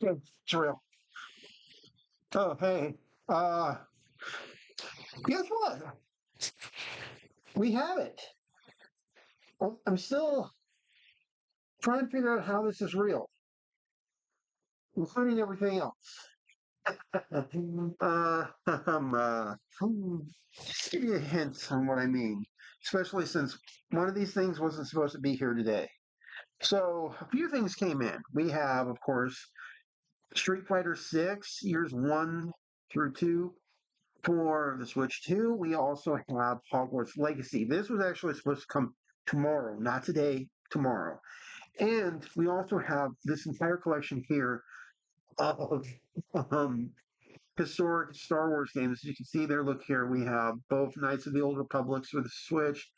It's real. Oh, hey. Uh, guess what? We have it. I'm still trying to figure out how this is real, including everything else. Hmm, give you a hint on what I mean, especially since one of these things wasn't supposed to be here today. So, a few things came in. We have, of course, Street Fighter 6, years 1 through 2. For the Switch 2, we also have Hogwarts Legacy. This was actually supposed to come tomorrow, not today, tomorrow. And we also have this entire collection here of um, historic Star Wars games. As you can see there, look here, we have both Knights of the Old Republics for the Switch,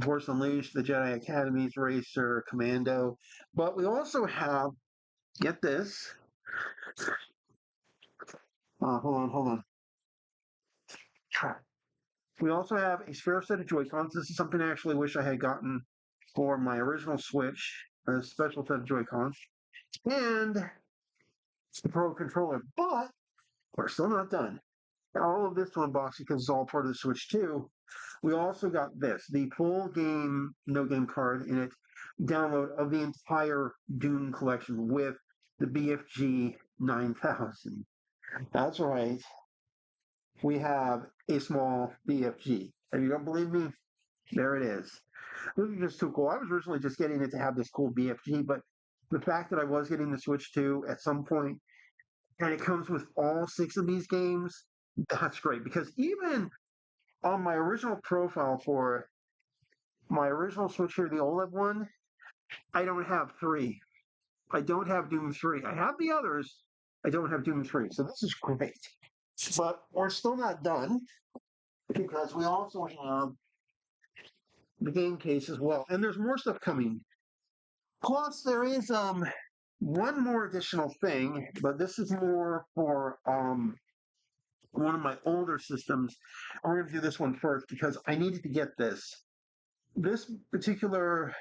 Force Unleashed, the Jedi Academy's Racer, Commando. But we also have, get this, hold on. We also have a spare set of Joy-Cons. This is something I actually wish I had gotten for my original Switch, a special set of Joy-Cons, and the Pro Controller. But we're still not done. All of this to unbox because it's all part of the Switch 2. We also got this, the full game, no game card in it, download of the entire Dune collection with the BFG 9000. That's right. We have a small BFG. If you don't believe me, there it is. This is just too cool. I was originally just getting it to have this cool BFG, but the fact that I was getting the Switch 2 at some point, and it comes with all 6 of these games, that's great. Because even on my original profile for my original Switch here, the OLED one, I don't have 3. I don't have Doom 3. I have the others. I don't have Doom 3. So this is great. But we're still not done because we also have the game case as well. And there's more stuff coming. Plus, there is one more additional thing, but this is more for one of my older systems. I'm going to do this one first because I needed to get this. This particular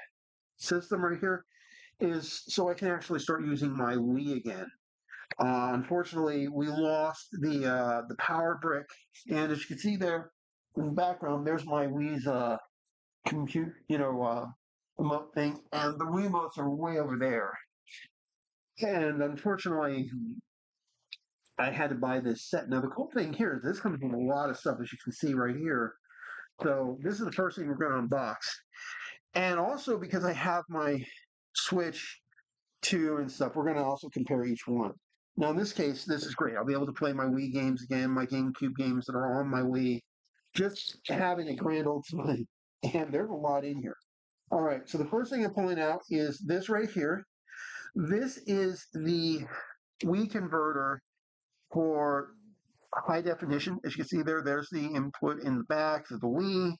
system right here is so I can actually start using my Wii again. Unfortunately, we lost the power brick, and as you can see there in the background, there's my Wii's compute, remote thing, and the Wiimotes are way over there. And unfortunately, I had to buy this set. Now, the cool thing here is this comes with a lot of stuff, as you can see right here. So this is the first thing we're going to unbox. And also because I have my Switch 2 and stuff, we're going to also compare each one. Now, in this case, this is great. I'll be able to play my Wii games again, my GameCube games that are on my Wii, just having a grand old time. And there's a lot in here. All right, so the first thing I'm pulling out is this right here. This is the Wii converter for high definition. As you can see there, there's the input in the back of the Wii.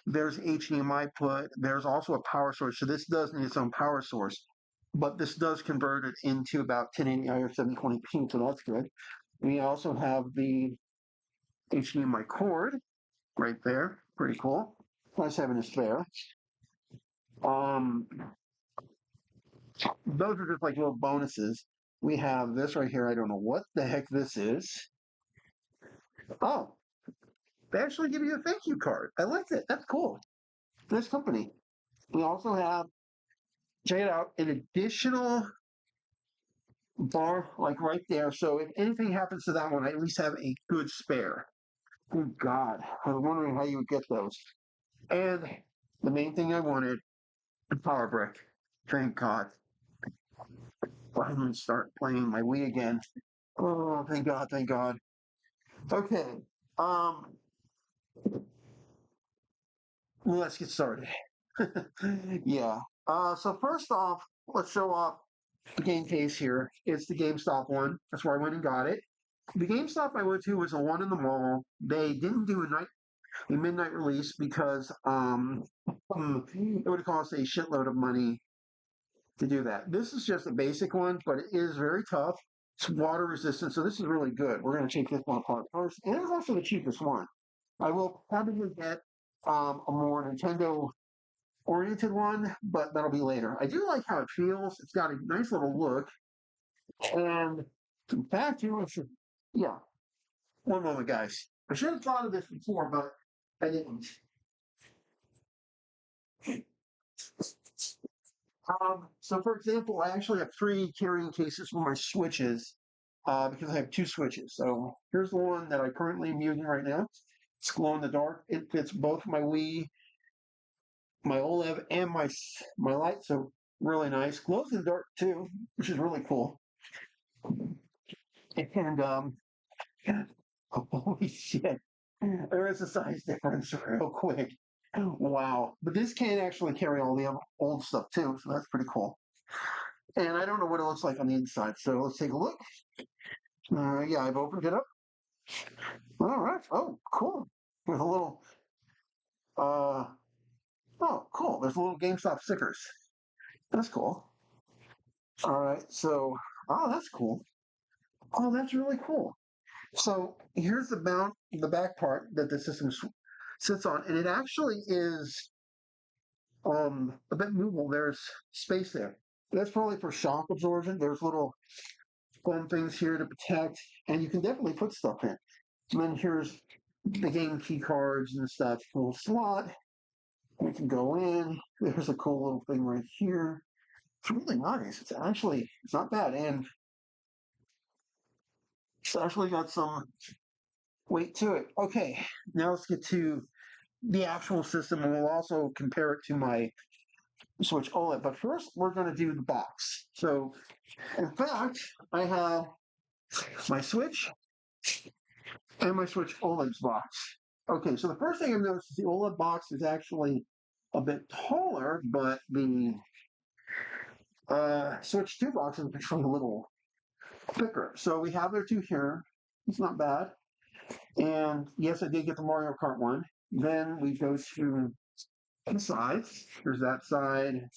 There's HDMI put. There's also a power source. So this does need its own power source, but this does convert it into about 1080i or 720p, so that's good. We also have the HDMI cord right there. Pretty cool. Nice having a spare. Um, those are just like little bonuses. We have this right here. I don't know what the heck this is. Oh, they actually give you a thank you card. I like it. That's cool. Nice company. We also have, check it out, an additional bar like right there. So if anything happens to that one, I at least have a good spare. Good God. I was wondering how you would get those. And the main thing I wanted, the power brick. Thank God. Finally start playing my Wii again. Oh, thank God, thank God. Okay. Um, let's get started. Yeah. So first off, let's show off the game case here. It's the GameStop one. That's where I went and got it. The GameStop I went to was the one in the mall. They didn't do a midnight release because it would cost a shitload of money to do that. This is just a basic one, but it is very tough. It's water resistant, so this is really good. We're going to take this one apart first, and it's also the cheapest one. I will probably get a more Nintendo oriented one, but that'll be later. I do like how it feels. It's got a nice little look. And in fact, yeah, one moment, guys. I should have thought of this before, but I didn't. So for example, I actually have three carrying cases for my switches because I have two switches. So here's the one that I currently am using right now. It's glow in the dark. It fits both my Wii, my OLED, and my light. So really nice. Glows in the dark too, which is really cool. And holy shit, there is a size difference real quick. Wow. But this can actually carry all the old stuff too, so that's pretty cool. And I don't know what it looks like on the inside, so let's take a look. Yeah, I've opened it up. All right. Oh, cool. With a little, uh, oh, cool. There's a little GameStop stickers. That's cool. All right. So, oh, that's cool. Oh, that's really cool. So here's the back part that the system sits on, and it actually is a bit movable. There's space there. That's probably for shock absorption. There's little foam things here to protect, and you can definitely put stuff in. And then here's the game key cards and stuff. Little slot. We can go in. There's a cool little thing right here. It's really nice. It's not bad, and it's actually got some weight to it. Okay, now let's get to the actual system, and we'll also compare it to my Switch OLED. But first, we're going to do the box. So, in fact, I have my Switch and my Switch OLED's box. Okay, so the first thing I've noticed is the OLED box is actually a bit taller, but the Switch 2 box is actually a little thicker. So we have their two here. It's not bad. And yes, I did get the Mario Kart one. Then we go to the sides. Here's that side.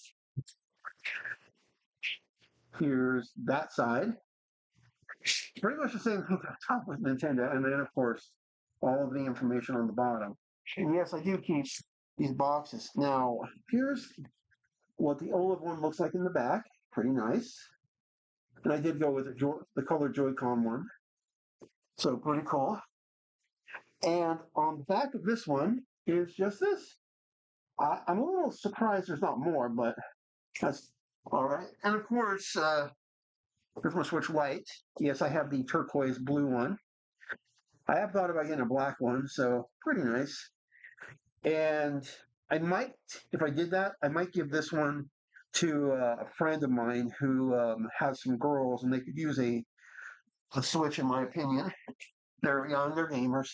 Here's that side. Pretty much the same thing on top with Nintendo. And then, of course, all of the information on the bottom. And yes, I do keep these boxes. Now, here's what the OLED one looks like in the back. Pretty nice. And I did go with the color Joy-Con one. So pretty cool. And on the back of this one is just this. I'm a little surprised there's not more, but that's all right. And of course, there's my Switch Lite. Yes, I have the turquoise blue one. I have thought about getting a black one, so pretty nice. And I might, if I did that, I might give this one to a friend of mine who has some girls, and they could use a Switch, in my opinion. They're young, they're gamers.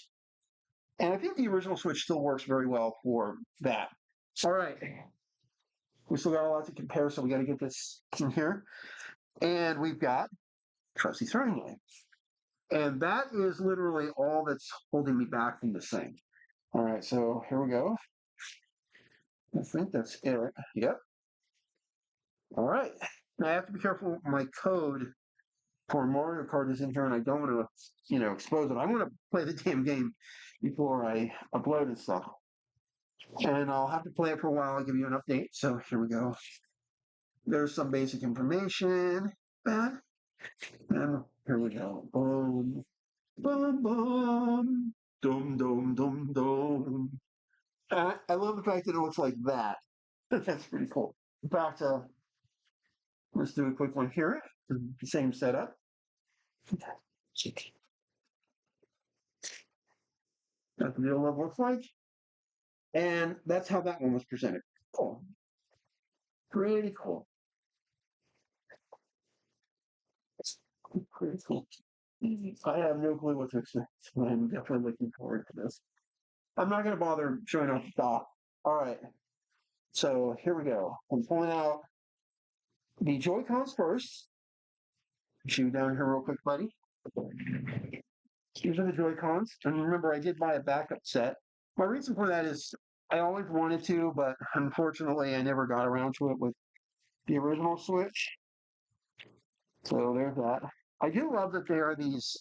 And I think the original Switch still works very well for that. All right. We still got a lot to compare, so we got to get this in here. And we've got Trusty Throwing Knife. And that is literally all that's holding me back from this thing. All right, so here we go. I think that's it. Yep. All right. Now I have to be careful. My code for Mario Kart is in here, and I don't want to, expose it. I want to play the damn game before I upload and stuff. And I'll have to play it for a while. I'll give you an update. So here we go. There's some basic information. Bad. And here we go. Boom. Boom, boom. Dum, dum, dum, dum. I love the fact that it looks like that. That's pretty cool. In fact, let's do a quick one here. The same setup. That's what the real level looks like. And that's how that one was presented. Cool. Pretty cool. Pretty cool. I have no clue what to expect. I'm definitely looking forward to this. I'm not going to bother showing off the top. All right. So here we go. I'm pulling out the Joy-Cons first. Shoot down here real quick, buddy. These are the Joy-Cons. And remember, I did buy a backup set. My reason for that is I always wanted to, but unfortunately, I never got around to it with the original Switch. So there's that. I do love that there are these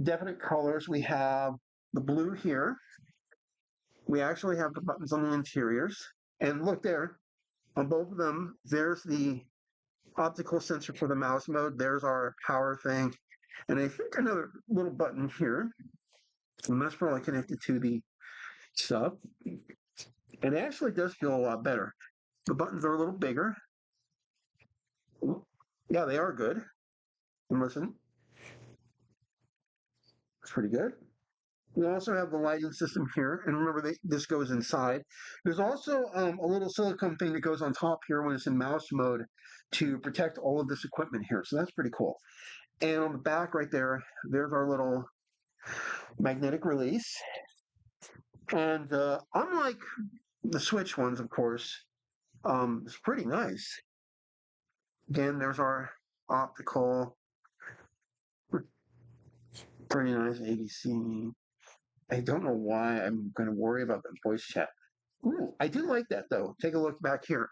definite colors. We have the blue here. We actually have the buttons on the interiors. And look there, on both of them, there's the optical sensor for the mouse mode. There's our power thing. And I think another little button here. And that's probably connected to the sub. And it actually does feel a lot better. The buttons are a little bigger. Yeah, they are good. And listen, it's pretty good. We also have the lighting system here, and remember this goes inside. There's also a little silicone thing that goes on top here when it's in mouse mode to protect all of this equipment here. So that's pretty cool. And on the back right there, there's our little magnetic release. And unlike the Switch ones, of course, it's pretty nice. Again, there's our optical, pretty nice ABC. I don't know why I'm going to worry about the voice chat. Ooh, I do like that though. Take a look back here.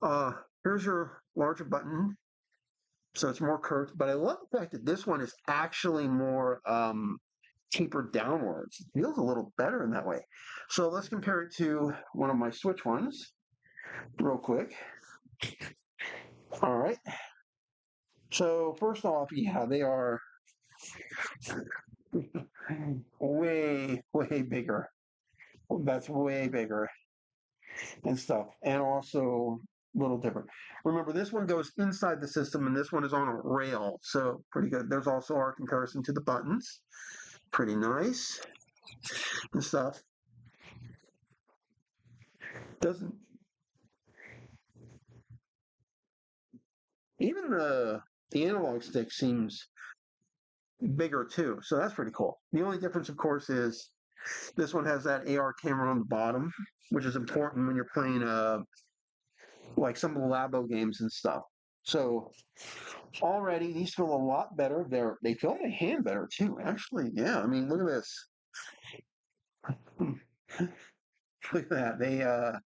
Uh, Here's your larger button, so it's more curved. But I love the fact that this one is actually more tapered downwards. It feels a little better in that way. So let's compare it to one of my Switch ones, real quick. All right. So first off, yeah, they are way bigger. That's way bigger and stuff, and also a little different. Remember, this one goes inside the system, and this one is on a rail, so pretty good. There's also our comparison to the buttons, pretty nice and stuff. Doesn't even the analog stick seems bigger too, so that's pretty cool. The only difference, of course, is this one has that AR camera on the bottom, which is important when you're playing like some of the Labo games and stuff. So already these feel a lot better. They feel my hand better too. Actually, yeah. I mean, look at this. Look at that.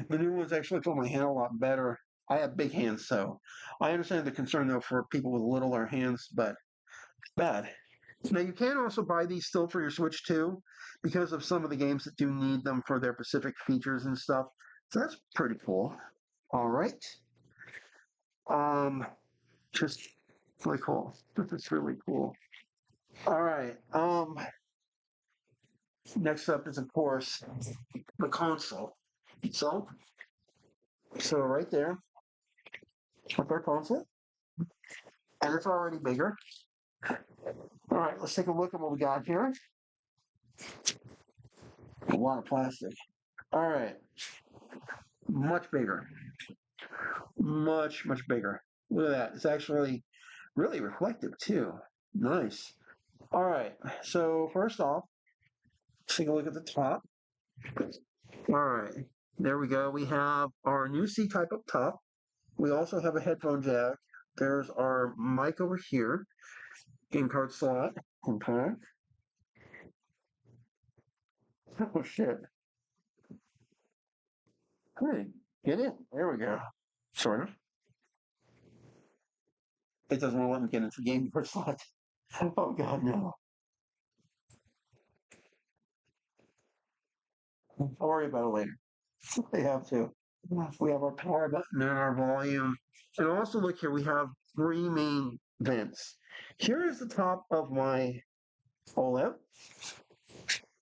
The new ones actually feel my hand a lot better. I have big hands, so I understand the concern though for people with littler hands, but bad. Now you can also buy these still for your Switch too, because of some of the games that do need them for their specific features and stuff. So that's pretty cool. All right. Um, just really cool. It's really cool. All right. Next up is of course the console itself. So right there, with our console, and it's already bigger. All right, let's take a look at what we got here. A lot of plastic. All right, much bigger, much bigger. Look at that. It's actually really reflective too. Nice. All right. So first off, let's take a look at the top. All right. There we go. We have our new C type up top. We also have a headphone jack. There's our mic over here. Game card slot. Okay. Oh shit. Hey, get in. There we go. Sort of. It doesn't want to let me get into the game card slot. Oh god, no. I'll worry about it later. I have to. We have our power button and our volume. And also look here, we have three main vents. Here is the top of my OLED,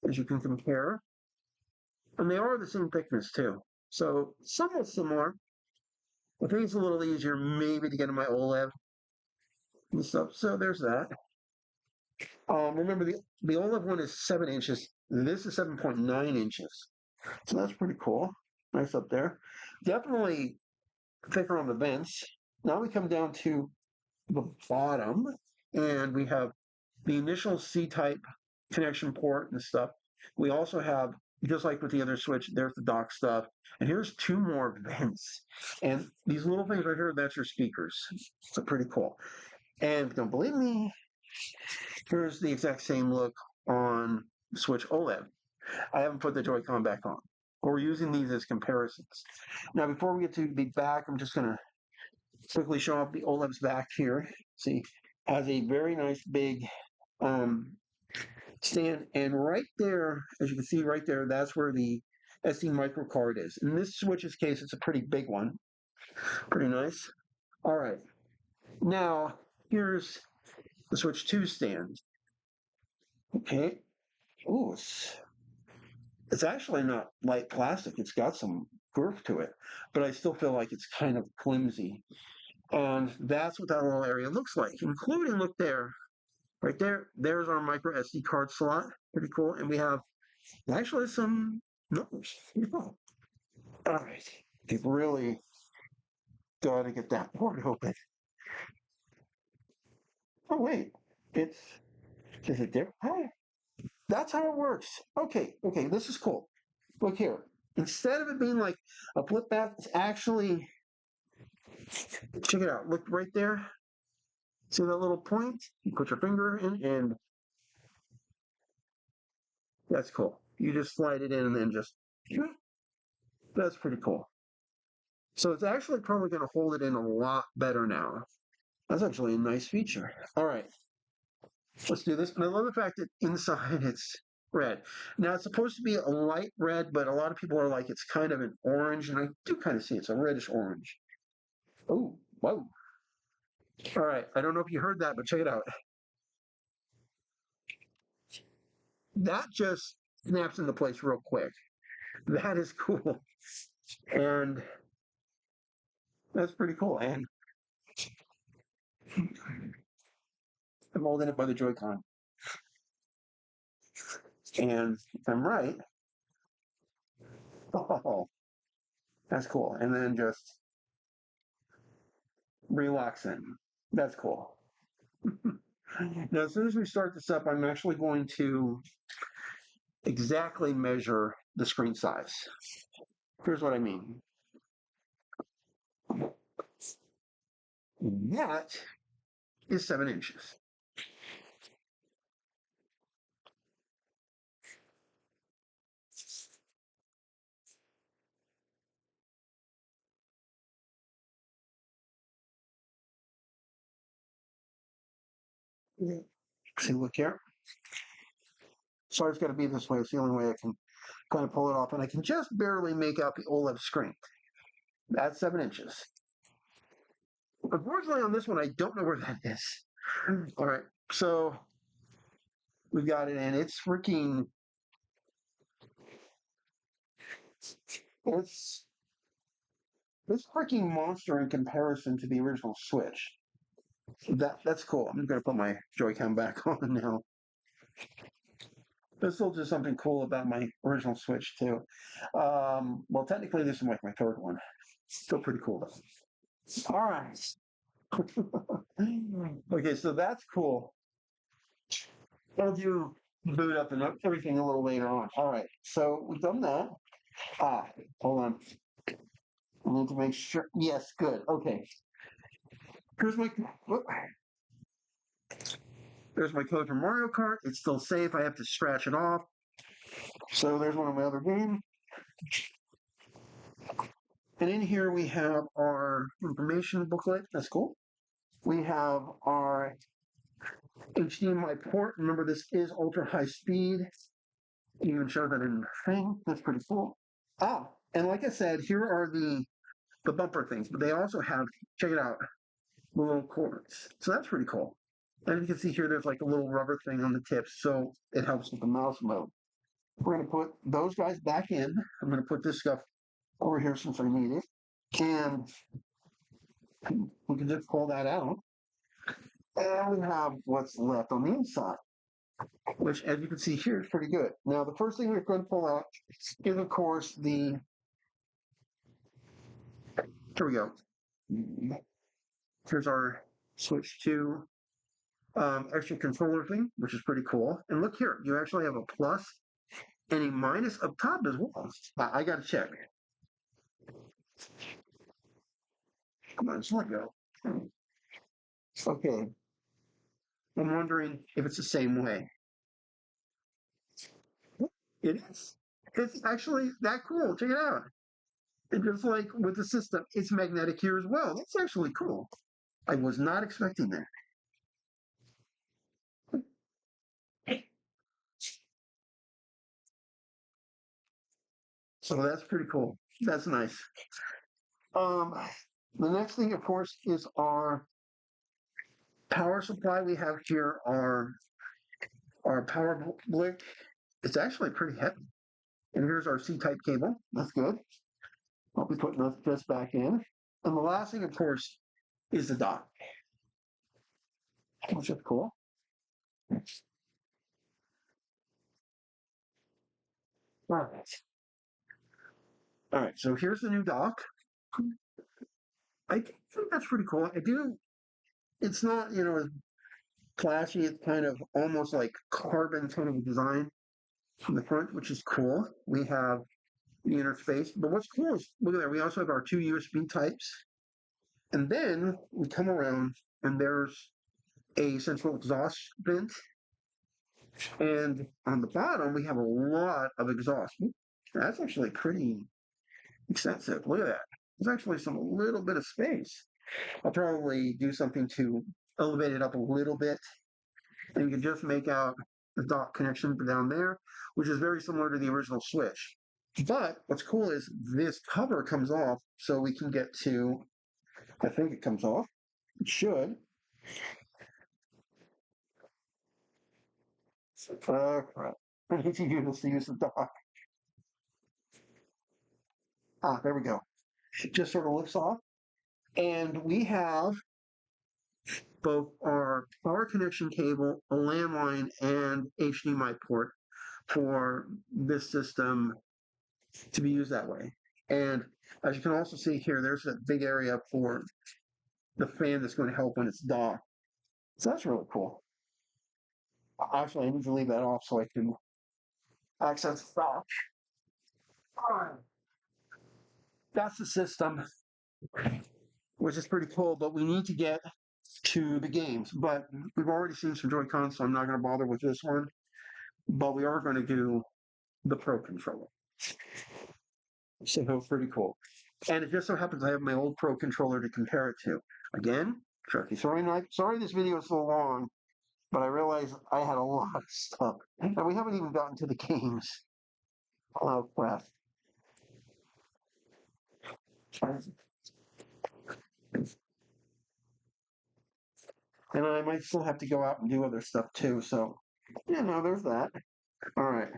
as you can compare. And they are the same thickness too. So somewhat similar. I think it's a little easier maybe to get in my OLED and stuff. So there's that. Remember the OLED one is 7 inches. This is 7.9 inches. So that's pretty cool. Nice up there. Definitely thicker on the vents. Now we come down to the bottom, and we have the initial C-type connection port and stuff. We also have, just like with the other Switch, there's the dock stuff. And here's two more vents. And these little things right here, that's your speakers. So pretty cool. And if you don't believe me, here's the exact same look on Switch OLED. I haven't put the Joy-Con back on. We're using these as comparisons. Now, before we get to the back, I'm just going to quickly show off the OLED's back here. See, has a very nice big stand, and right there, as you can see right there, that's where the SD micro card is. In this Switch's case, it's a pretty big one. Pretty nice. All right. Now, here's the Switch 2 stand. Okay. Ooh, it's actually not light plastic. It's got some girth to it, but I still feel like it's kind of flimsy. And that's what that little area looks like, including, look there, right there. There's our micro SD card slot. Pretty cool. And we have actually some numbers. Yeah. All right. They've really got to get that port open. Oh, wait. It's, is it there? Oh, that's how it works. Okay. Okay. This is cool. Look here. Instead of it being like a flip back, it's actually, check it out. Look right there. See that little point? You put your finger in, and that's cool. You just slide it in and then just, that's pretty cool. So it's actually probably going to hold it in a lot better now. That's actually a nice feature. All right, let's do this. And I love the fact that inside it's red. Now it's supposed to be a light red, but a lot of people are like it's kind of an orange, and I do kind of see it's a reddish orange. Oh, whoa. All right, I don't know if you heard that, but check it out. That just snaps into place real quick. That is cool. And that's pretty cool. And I'm holding it by the Joy-Con. And if I'm right, oh, that's cool. And then just relax in. That's cool. Now, as soon as we start this up, I'm actually going to exactly measure the screen size. Here's what I mean. That is 7 inches. See, look here. Sorry, it's got to be this way. It's the only way I can kind of pull it off, and I can just barely make out the OLED screen. That's 7 inches. Unfortunately, on this one, I don't know where that is. All right, so we've got it in. It's freaking. It's this freaking monster in comparison to the original Switch. That's cool. I'm gonna put my Joy-Con back on now. There's still just something cool about my original Switch too. Well, technically, this is like my third one. Still pretty cool though. All right. Okay, so that's cool. I'll do boot up and everything a little later on. All right, so we've done that. Ah, hold on. I need to make sure. Yes, good. Okay. Here's my. Whoop. There's my code for Mario Kart. It's still safe. I have to scratch it off. So there's one of my other games. And in here we have our information booklet. That's cool. We have our HDMI port. Remember, this is ultra high speed. You even show that in the thing. That's pretty cool. Ah, and like I said, here are the bumper things, but they also have, check it out, the little cords. So that's pretty cool. And you can see here, there's like a little rubber thing on the tips, so it helps with the mouse mode. We're going to put those guys back in. I'm going to put this stuff over here since I need it. And we can just pull that out. And we have what's left on the inside, which, as you can see here, is pretty good. Now, the first thing we're going to pull out is, of course, here we go. Here's our Switch 2 extra controller thing, which is pretty cool. And look here, you actually have a plus and a minus up top as well. I got to check. Come on, just let go. Okay, I'm wondering if it's the same way. It is. It's actually that cool. Check it out. And just like with the system, it's magnetic here as well. That's actually cool. I was not expecting that. So that's pretty cool. That's nice. Um, The next thing, of course, is our power supply. We have here our power brick. It's actually pretty heavy. And here's our C-type cable. That's good. I'll be putting this back in. And the last thing, of course, is the dock, which is cool. All right. All right. So here's the new dock. I think that's pretty cool. I do. It's not, as flashy. It's kind of almost like carbon kind of design from the front, which is cool. We have the inner space. But what's cool is look at that. We also have our two USB types. And then we come around and there's a central exhaust vent. And on the bottom, we have a lot of exhaust. That's actually pretty extensive. Look at that. There's actually a little bit of space. I'll probably do something to elevate it up a little bit. And you can just make out the dock connection down there, which is very similar to the original Switch. But what's cool is this cover comes off, so we can get to, I think it comes off. It should. Crap. I need to use the dock. There we go. It just sort of lifts off. And we have both our power connection cable, a landline, and HDMI port for this system to be used that way. And as you can also see here, there's a big area for the fan that's going to help when it's docked. So that's really cool. Actually, I need to leave that off so I can access the dock. That's the system, which is pretty cool, but we need to get to the games. But we've already seen some Joy-Cons, so I'm not going to bother with this one. But we are going to do the Pro Controller. So pretty cool. And it just so happens I have my old Pro Controller to compare it to. Again, Chucky, sorry this video is so long, but I realized I had a lot of stuff. And we haven't even gotten to the games. Oh, crap. And I might still have to go out and do other stuff too, so, there's that. All right.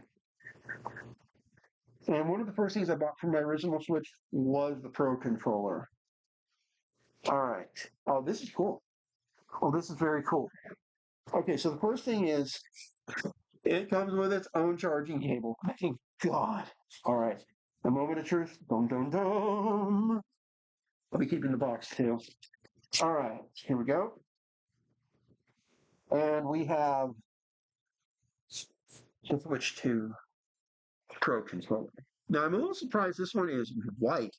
And one of the first things I bought for my original Switch was the Pro Controller. All right. Oh, this is cool. Oh, this is very cool. Okay, so the first thing is it comes with its own charging cable. Thank God. All right. A moment of truth. Dum dum dum. I'll be keeping the box too. All right. Here we go. And we have to switch to Pro Controller. Now I'm a little surprised this one is white,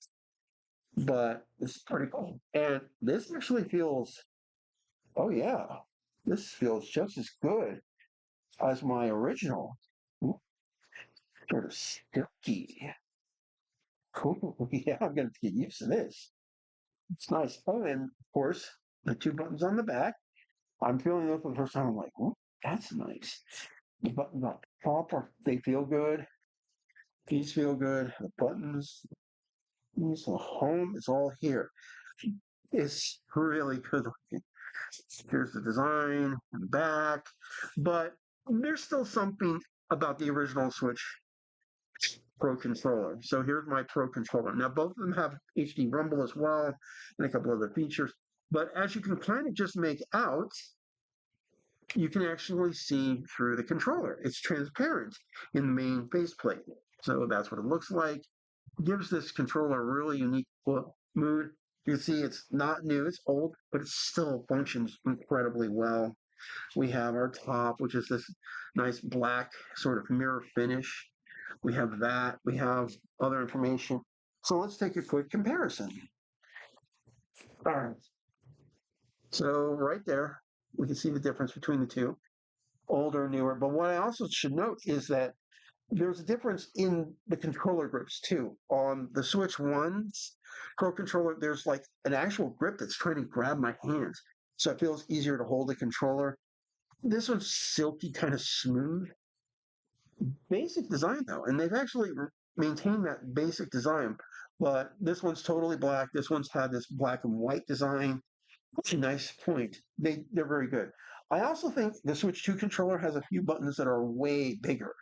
but this is pretty cool. And this actually feels, oh yeah, this feels just as good as my original. Ooh, sort of silky. Cool. Yeah, I'm going to get used to this. It's nice. Oh, and of course, the two buttons on the back. I'm feeling those for the first time. I'm like, oh, that's nice. The buttons on top they feel good. These feel good. The buttons, these the home is all here. It's really good looking. Here's the design and the back, but there's still something about the original Switch Pro controller. So here's my Pro controller. Now both of them have HD Rumble as well and a couple other features. But as you can kind of just make out, you can actually see through the controller. It's transparent in the main faceplate. So that's what it looks like. It gives this controller a really unique mood. You can see it's not new, it's old, but it still functions incredibly well. We have our top, which is this nice black sort of mirror finish. We have that. We have other information. So let's take a quick comparison. All right. So right there, we can see the difference between the two, older and newer. But what I also should note is that there's a difference in the controller grips too. On the Switch One's Pro controller, there's like an actual grip that's trying to grab my hands. So it feels easier to hold the controller. This one's silky, kind of smooth. Basic design though, and they've actually maintained that basic design, But this one's totally black. This one's had this black and white design. That's a nice point. They're very good. I also think the Switch 2 controller has a few buttons that are way bigger.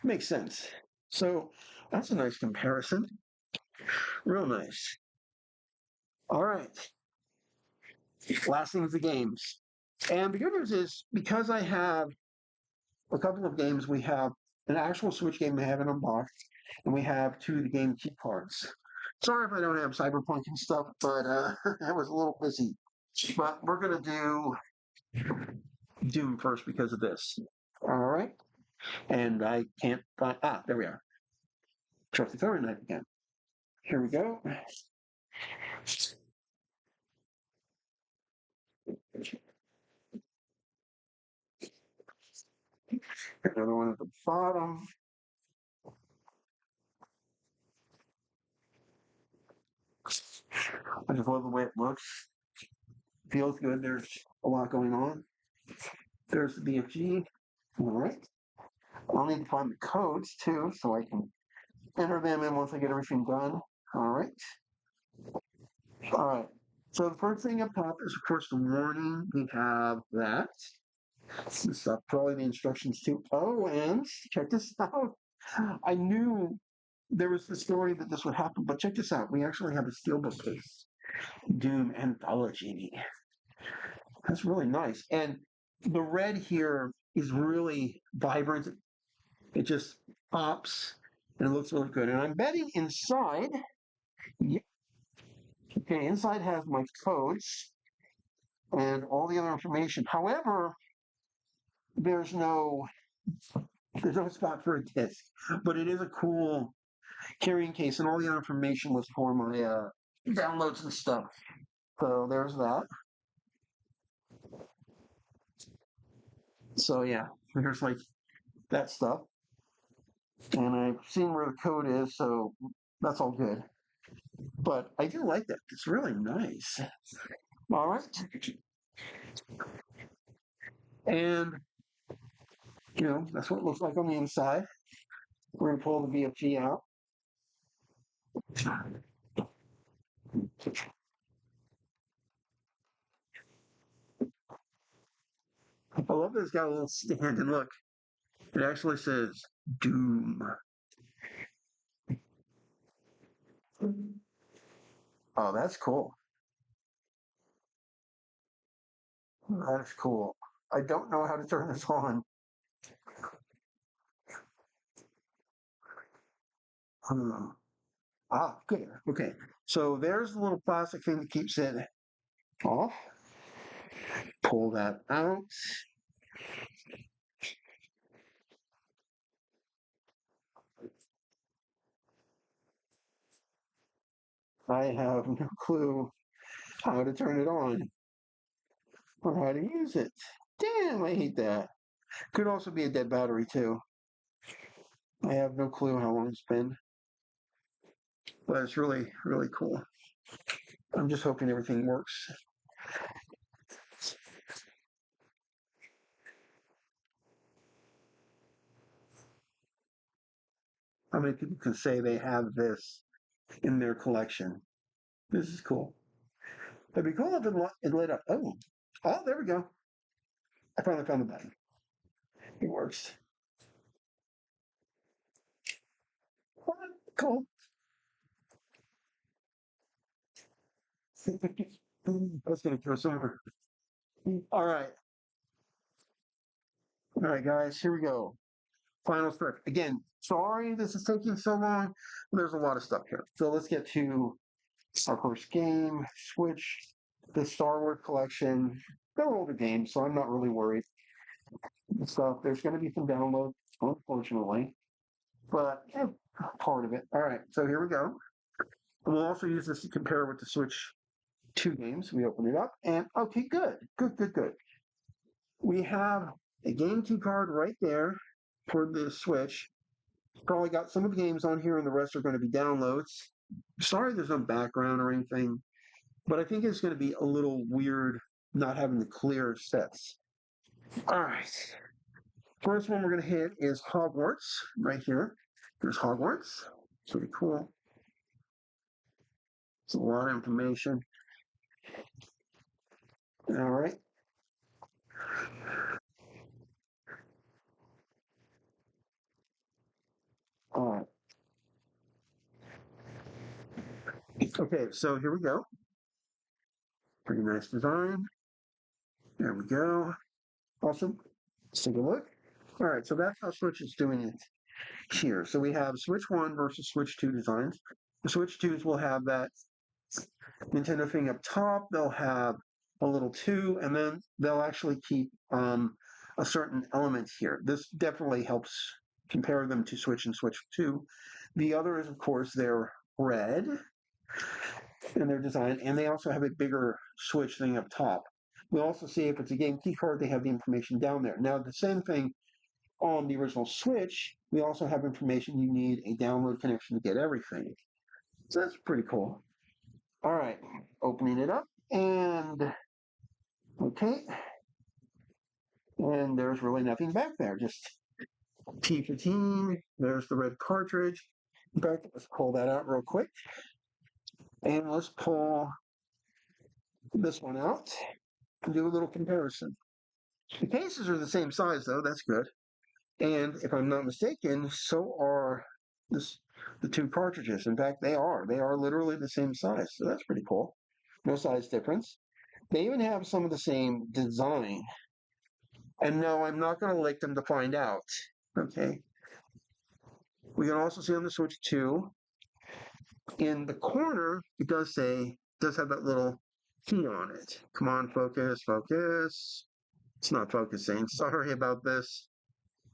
Makes sense. So that's a nice comparison. Real nice. All right. Last thing is the games. And the good news is because I have a couple of games, we have an actual Switch game I haven't unboxed, and we have two of the game key cards. Sorry if I don't have Cyberpunk and stuff, but I was a little busy. But we're gonna do Doom first because of this. All right, and I can't find. Ah, there we are. Trust the throwing knife again. Here we go. Another one at the bottom. I just love the way it looks. Feels good. There's a lot going on. There's the BFG. All right. I'll need to find the codes too, so I can enter them in once I get everything done. All right. All right. So the first thing up top is, of course, the warning. We have that. This is probably the instructions too. Oh, and check this out. I knew there was the story that this would happen, but check this out. We actually have a steelbook case. Doom Anthology. That's really nice. And the red here is really vibrant. It just pops and it looks really good. And I'm betting inside, okay, inside has my codes and all the other information. However, there's no there's no spot for a disc, but it is a cool carrying case, and all the other information was for my downloads and stuff. So there's that. So yeah, there's like that stuff, and I've seen where the code is, so that's all good. But I do like that. It's really nice. All right, and that's what it looks like on the inside. We're gonna pull the VFG out. I love that it's got a little stand, and look, it actually says Doom. Oh, that's cool. That's cool. I don't know how to turn this on. Hmm. Ah, good. Okay. So there's the little plastic thing that keeps it off. Pull that out. I have no clue how to turn it on or how to use it. Damn, I hate that. Could also be a dead battery too. I have no clue how long it's been, but it's really, really cool. I'm just hoping everything works. How many people can say they have this in their collection? This is cool. It'd be cool if it lit up. Oh, there we go. I finally found the button. It works. Cool. I was going to throw some over. All right. All right, guys, here we go. Final script. Again, sorry this is taking so long. There's a lot of stuff here. So let's get to our first game, Switch, the Star Wars collection. They're older games, so I'm not really worried. So there's going to be some downloads, unfortunately, but part of it. All right, so here we go. We'll also use this to compare with the Switch 2 games. We open it up, and okay, good, good, good, good. We have a game key card right there for the Switch. Probably got some of the games on here, and the rest are going to be downloads. Sorry, there's no background or anything, but I think it's going to be a little weird not having the clear sets. All right. First one we're going to hit is Hogwarts right here. There's Hogwarts. Pretty cool. It's a lot of information. All right. All right. Okay, so here we go. Pretty nice design. There we go. Awesome. Let's take a look. All right, so that's how Switch is doing it here. So we have Switch 1 versus Switch 2 designs. The Switch 2s will have that Nintendo thing up top. They'll have a little 2, and then they'll actually keep a certain element here. This definitely helps compare them to Switch and Switch 2. The other is, of course, they're red in their design, and they also have a bigger Switch thing up top. We also see if it's a game key card, they have the information down there. Now, the same thing on the original Switch, we also have information you need a download connection to get everything. So that's pretty cool. All right, opening it up, and okay, and there's really nothing back there, just P15. There's the red cartridge. In fact, let's pull that out real quick, and let's pull this one out and do a little comparison. The cases are the same size, though. That's good. And if I'm not mistaken, so are this, the two cartridges. In fact, they are. They are literally the same size. So that's pretty cool. No size difference. They even have some of the same design. And no, I'm not going to link them to find out. Okay. We can also see on the Switch 2, in the corner, it does have that little key on it. Come on, focus, focus. It's not focusing. Sorry about this.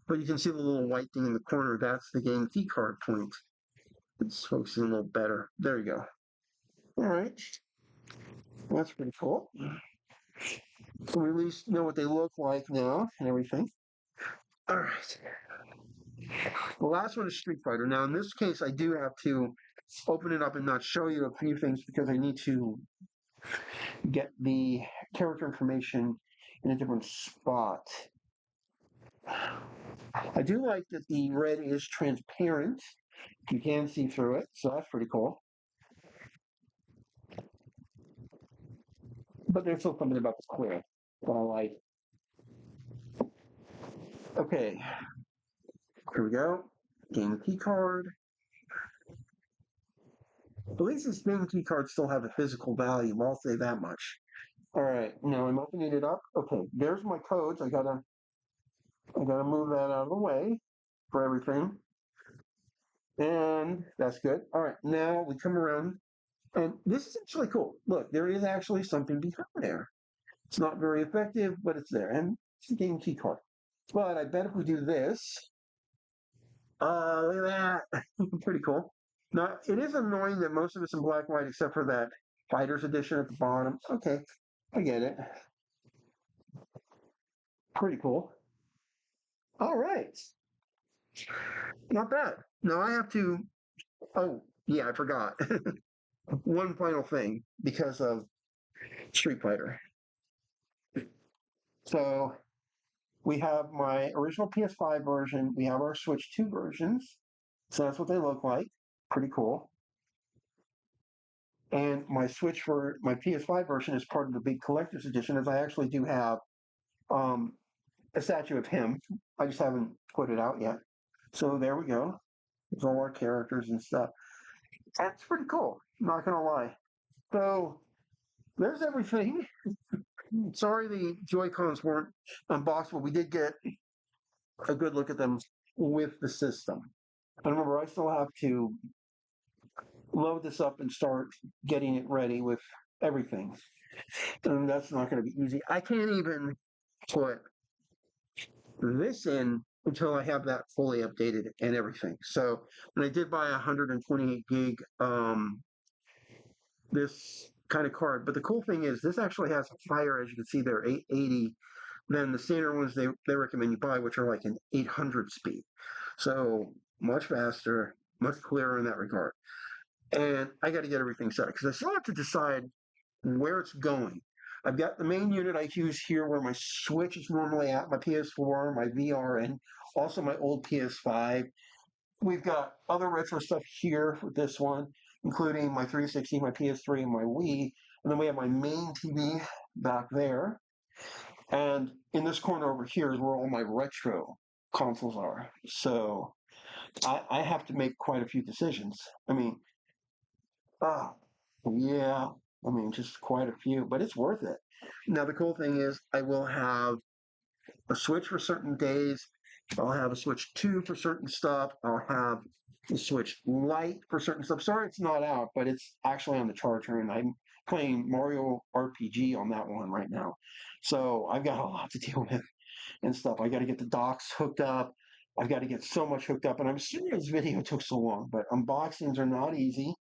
But you can see the little white thing in the corner. That's the game key card point. It's focusing a little better. There you go. All right. That's pretty cool. So we at least know what they look like now and everything. All right. The last one is Street Fighter. Now, in this case, I do have to open it up and not show you a few things because I need to get the character information in a different spot. I do like that the red is transparent. You can see through it, so that's pretty cool. But there's still something about the clear that I like. Okay, here we go. Game key card. At least this game key cards still have a physical value. I'll say that much. All right, now I'm opening it up. Okay, there's my codes. I gotta move that out of the way for everything. And that's good. All right, now we come around, and this is actually cool. Look, there is actually something behind there. It's not very effective, but it's there, and it's a game key card. But I bet if we do this, look at that, pretty cool. Now it is annoying that most of it's in black and white except for that Fighters Edition at the bottom. Okay, I get it. Pretty cool. All right, not bad. Now I have to. Oh, yeah, I forgot. One final thing because of Street Fighter. So we have my original PS5 version. We have our Switch 2 versions. So that's what they look like. Pretty cool. And my Switch for my PS5 version is part of the big collector's edition, as I actually do have um, a statue of him. I just haven't put it out yet. So there we go. There's all our characters and stuff. That's pretty cool. Not gonna lie. So there's everything. Sorry the Joy Cons weren't unboxed, but we did get a good look at them with the system. And remember, I still have to load this up and start getting it ready with everything. And that's not going to be easy. I can't even put this in until I have that fully updated and everything. So when I did buy a 128 gig this kind of card, but the cool thing is this actually has a higher, as you can see there, 880 than the standard ones they recommend you buy, which are like an 800 speed. So much faster, much clearer in that regard. And I got to get everything set because I still have to decide where it's going. I've got the main unit I use here where my Switch is normally at, my PS4, my VR, and also my old PS5. We've got other retro stuff here for this one. including my 360, my PS3, and my Wii. And then we have my main TV back there. And in this corner over here is where all my retro consoles are. So I have to make quite a few decisions. I mean, ah, yeah, I mean, just quite a few, but it's worth it. Now, the cool thing is, I will have a Switch for certain days. I'll have a Switch 2 for certain stuff. I'll have the Switch Lite for certain stuff. Sorry, it's not out, but it's actually on the charger, and I'm playing Mario RPG on that one right now. So I've got a lot to deal with and stuff. I got to get the docks hooked up. I've got to get so much hooked up, and I'm sorry this video took so long, but unboxings are not easy,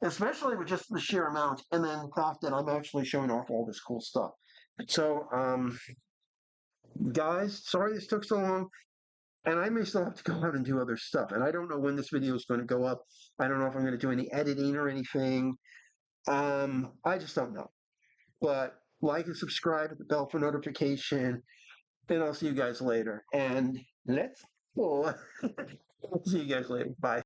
especially with just the sheer amount, and then the fact that I'm actually showing off all this cool stuff. So, guys, sorry this took so long, and I may still have to go out and do other stuff, and I don't know when this video is going to go up. I don't know if I'm going to do any editing or anything. I just don't know. But like and subscribe, hit the bell for notification, and I'll see you guys later. And let's go. See you guys later. Bye.